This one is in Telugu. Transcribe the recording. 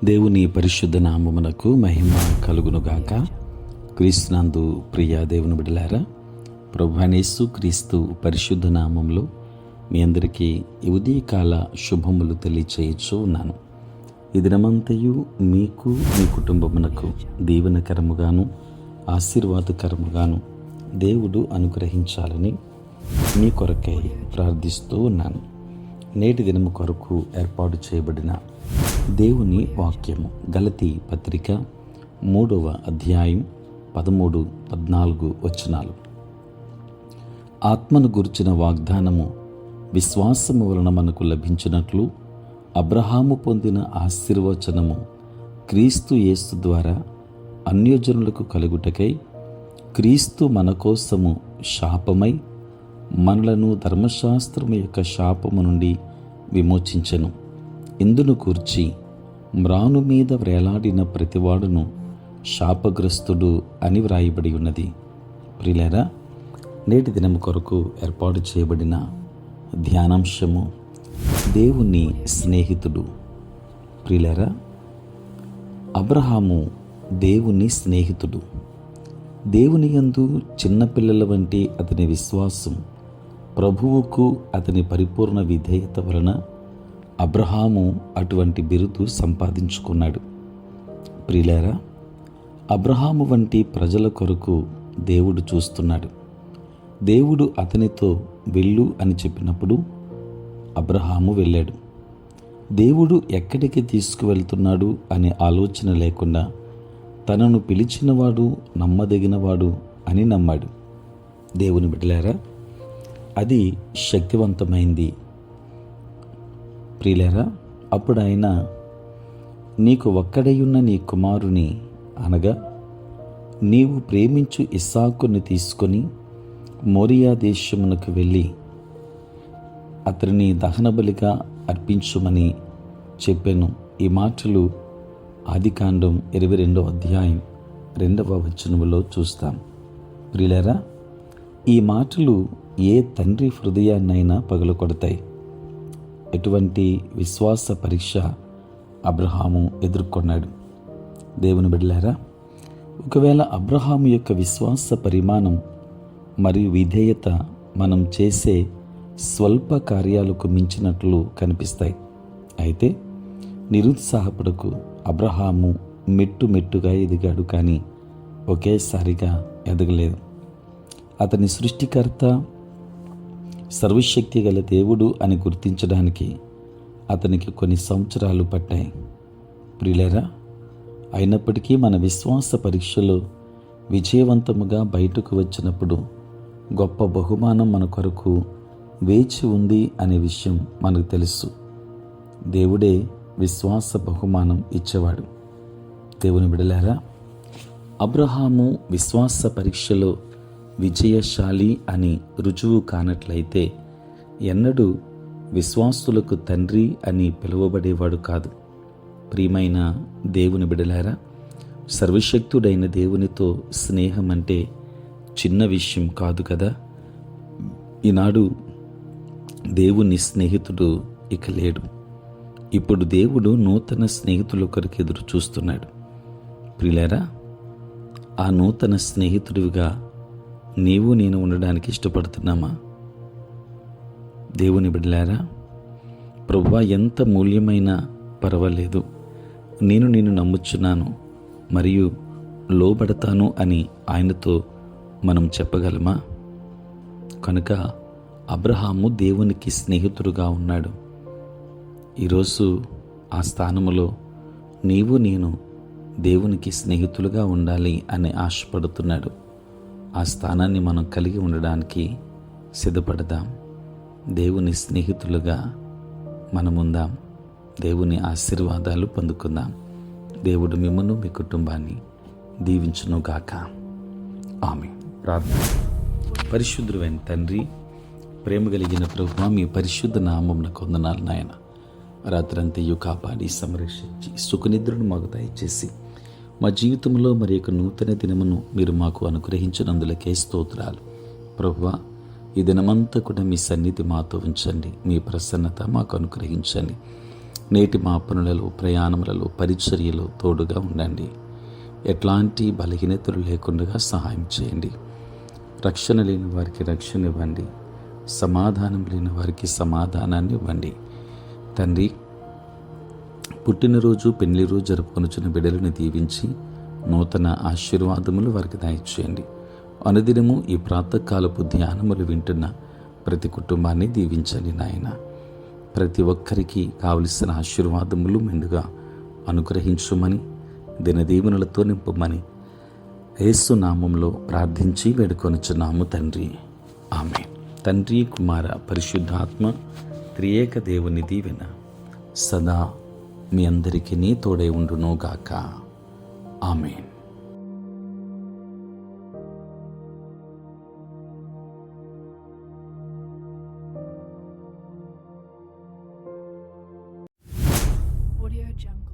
దేవుని పరిశుద్ధ నామమునకు మహిమ కలుగునుగాక. క్రీస్తునందు ప్రియ దేవుని బిడ్డలారా, ప్రభువైన యేసు క్రీస్తు పరిశుద్ధ నామంలో మీ అందరికీ ఈ ఉదయకాల శుభములు తెలియచేయచ్చు ఉన్నాను. ఈ దినమంతయు మీకు మీ కుటుంబమునకు దీవెనకరముగాను ఆశీర్వాదకరముగాను దేవుడు అనుగ్రహించాలని మీ కొరకై ప్రార్థిస్తూ ఉన్నాను. నేటి దినము కొరకు ఏర్పాటు చేయబడిన దేవుని వాక్యము గలతీ పత్రిక 3వ అధ్యాయం 13-14 వచనాలు. ఆత్మను గుర్చిన వాగ్దానము విశ్వాసము వలన మనకు లభించినట్లు అబ్రహాము పొందిన ఆశీర్వచనము క్రీస్తు యేసు ద్వారా అన్యజనులకు కలుగుటకై క్రీస్తు మన కోసము శాపమై మనలను ధర్మశాస్త్రము యొక్క శాపము నుండి విమోచించెను. ఇందును గూర్చి మ్రాను మీద వ్రేలాడిన ప్రతివాడును శాపగ్రస్తుడు అని వ్రాయబడి ఉన్నది. ప్రియులారా, నేటి దినం కొరకు ఏర్పాటు చేయబడిన ధ్యానాంశము దేవుని స్నేహితుడు. ప్రియులారా, అబ్రహాము దేవుని స్నేహితుడు. దేవుని యందు చిన్నపిల్లల వంటి అతని విశ్వాసం, ప్రభువుకు అతని పరిపూర్ణ విధేయత వలన అబ్రహాము అటువంటి బిరుదు సంపాదించుకున్నాడు. ప్రియులారా, అబ్రహాము వంటి ప్రజల కొరకు దేవుడు చూస్తున్నాడు. దేవుడు అతనితో వెళ్ళు అని చెప్పినప్పుడు అబ్రహాము వెళ్ళాడు. దేవుడు ఎక్కడికి తీసుకువెళ్తున్నాడు అనే ఆలోచన లేకుండా తనను పిలిచినవాడు నమ్మదగినవాడు అని నమ్మాడు. దేవుని బిడ్డలారా, అది శక్తివంతమైంది. ప్రియులారా, అప్పుడు ఆయన, నీకు ఒక్కడైయున్న నీ కుమారుని అనగా నీవు ప్రేమించు ఇస్సాకుని తీసుకొని మోరియా దేశమునకు వెళ్ళి అతనిని దహనబలిగా అర్పించుమని చెప్పాను. ఈ మాటలు ఆదికాండం 22వ అధ్యాయం 2వ వచనములో చూస్తాం. ప్రియులారా, ఈ మాటలు ఏ తండ్రి హృదయాన్నైనా పగలకొడతాయి. ఎటువంటి విశ్వాస పరీక్ష అబ్రహాము ఎదుర్కొన్నాడు. దేవుని బిడ్డలారా, ఒకవేళ అబ్రహాము యొక్క విశ్వాస పరిమాణం మరియు విధేయత మనం చేసే స్వల్ప కార్యాలకు మించినట్లు కనిపిస్తాయి. అయితే నిరుత్సాహపడకు. అబ్రహాము మెట్టుగా ఎదిగాడు, కానీ ఒకేసారిగా ఎదగలేదు. అతని సృష్టికర్త, సర్వశక్తి గల దేవుడు అని గుర్తించడానికి అతనికి కొన్ని సంవత్సరాలు పట్టాయి. ప్రియులారా, అయినప్పటికీ మన విశ్వాస పరీక్షలో విజయవంతముగా బయటకు వచ్చినప్పుడు గొప్ప బహుమానం మన కొరకు వేచి ఉంది అనే విషయం మనకు తెలుసు. దేవుడే విశ్వాస బహుమానం ఇచ్చేవాడు. దేవుని బిడ్డలారా, అబ్రహాము విశ్వాస పరీక్షలో విజయశాలి అని రుజువు కానట్లయితే ఎన్నడూ విశ్వాసులకు తండ్రి అని పిలువబడేవాడు కాదు. ప్రియమైన దేవుని బిడ్డలారా, సర్వశక్తుడైన దేవునితో స్నేహం అంటే చిన్న విషయం కాదు కదా. ఈనాడు దేవుని స్నేహితుడు ఇక లేడు. ఇప్పుడు దేవుడు నూతన స్నేహితుల కొరకు ఎదురు చూస్తున్నాడు. ప్రియులారా, ఆ నూతన స్నేహితుడివిగా నీవు నేను ఉండడానికి ఇష్టపడుతున్నామా? దేవుని బిడ్డలారా, ప్రభువా, ఎంత మూల్యమైనా పర్వాలేదు, నేను నిన్ను నమ్ముచున్నాను మరియు లోబడతాను అని ఆయనతో మనం చెప్పగలమా? కనుక అబ్రహాము దేవునికి స్నేహితుడుగా ఉన్నాడు. ఈరోజు ఆ స్థానములో నీవు నేను దేవునికి స్నేహితులుగా ఉండాలి అని ఆశపడుతున్నాడు. ఆ స్థానాన్ని మనం కలిగి ఉండడానికి సిద్ధపడదాం. దేవుని స్నేహితులుగా మనముందాం. దేవుని ఆశీర్వాదాలు పొందుకుందాం. దేవుడు మిమ్మను మీ కుటుంబాన్ని దీవించునుగాక. ఆమేన్. ప్రార్థన. పరిశుద్ధుడైన తండ్రి, ప్రేమ కలిగిన ప్రభువా, మీ పరిశుద్ధ నామమునకు వందనాలు నాయన. రాత్రంతయు కాపాడి సంరక్షించి సుఖనిద్రను మాకు దయచేసి మా జీవితంలో మరి యొక్క నూతన దినమును మీరు మాకు అనుగ్రహించినందులకే స్తోత్రాలు. ప్రభువా, ఈ దినమంతా కూడా మీ సన్నిధి మాతో ఉంచండి. మీ ప్రసన్నత మాకు అనుగ్రహించండి. నేటి మా పనులలో, ప్రయాణములలో, పరిచర్యలో తోడుగా ఉండండి. ఎట్లాంటి బలహీనతలు లేకుండా సహాయం చేయండి. రక్షణ లేని వారికి రక్షణ ఇవ్వండి. సమాధానం లేని వారికి సమాధానాన్ని ఇవ్వండి. తండ్రి, పుట్టినరోజు, పెళ్లి రోజు జరుపుకొనుచున్న బిడ్డలను దీవించి నూతన ఆశీర్వాదములు వారికి దయచేయండి. అనుదినము ఈ ప్రాతకాలపు ధ్యానములు వింటున్న ప్రతి కుటుంబాన్ని దీవించండి నాయన. ప్రతి ఒక్కరికి కావలసిన ఆశీర్వాదములు మెండుగా అనుగ్రహించుమని, దినదీవెనలతో నింపమని యేసు నామంలో ప్రార్థించి వేడుకొనుచున్నాము తండ్రి. ఆమేన్. తండ్రి, కుమార, పరిశుద్ధాత్మ త్రియేక దేవుని దీవెన సదా మీ అందరికీ నీ తోడై ఉండునుగాక. ఆమేన్. Audio Jungle.